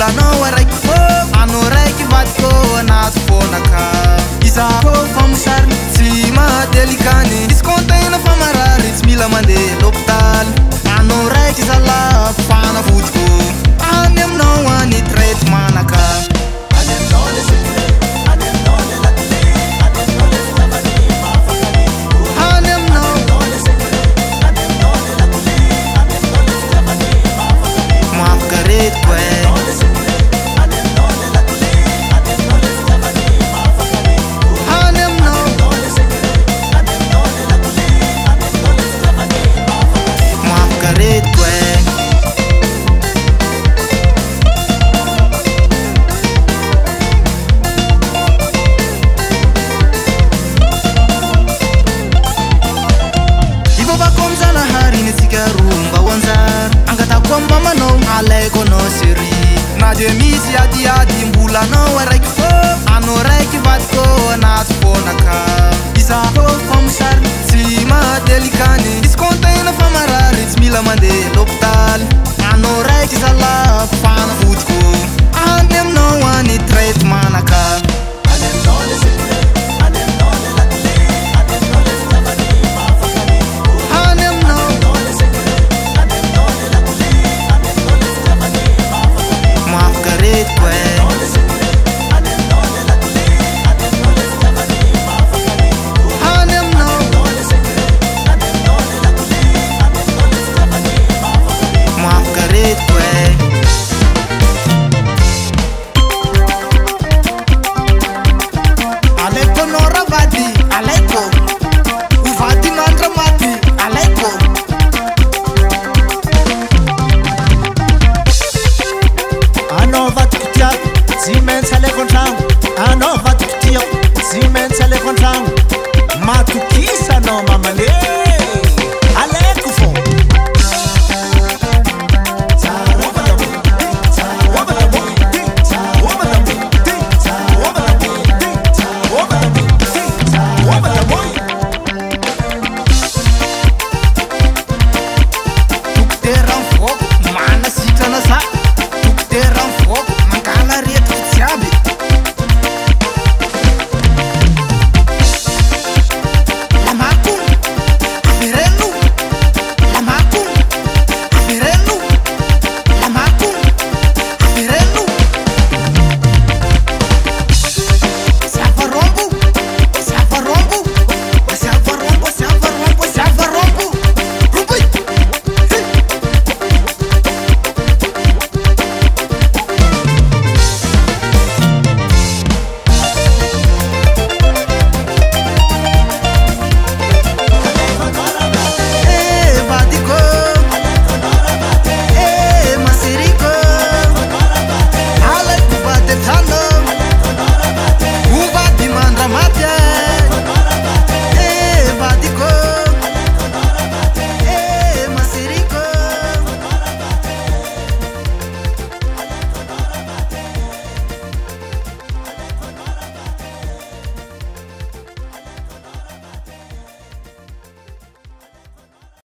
mbolanao araiky fô anao raiky vadiko anazy fônaka izako famosary tsy mahadelikany izy kontegna fa marary tsy mila mandeha l'hôpitaly anao raiky zala fanavotiko any aminao any traitementnaka misy adiady mbolanao araiky fô anao raiky vadiko anazy fônaka izako famosary tsy mahadelikany izy kontegna fa marary tsy mila mandeha l'hôpitaly anao raiky zala fanavotiko any aminao any traitementnaka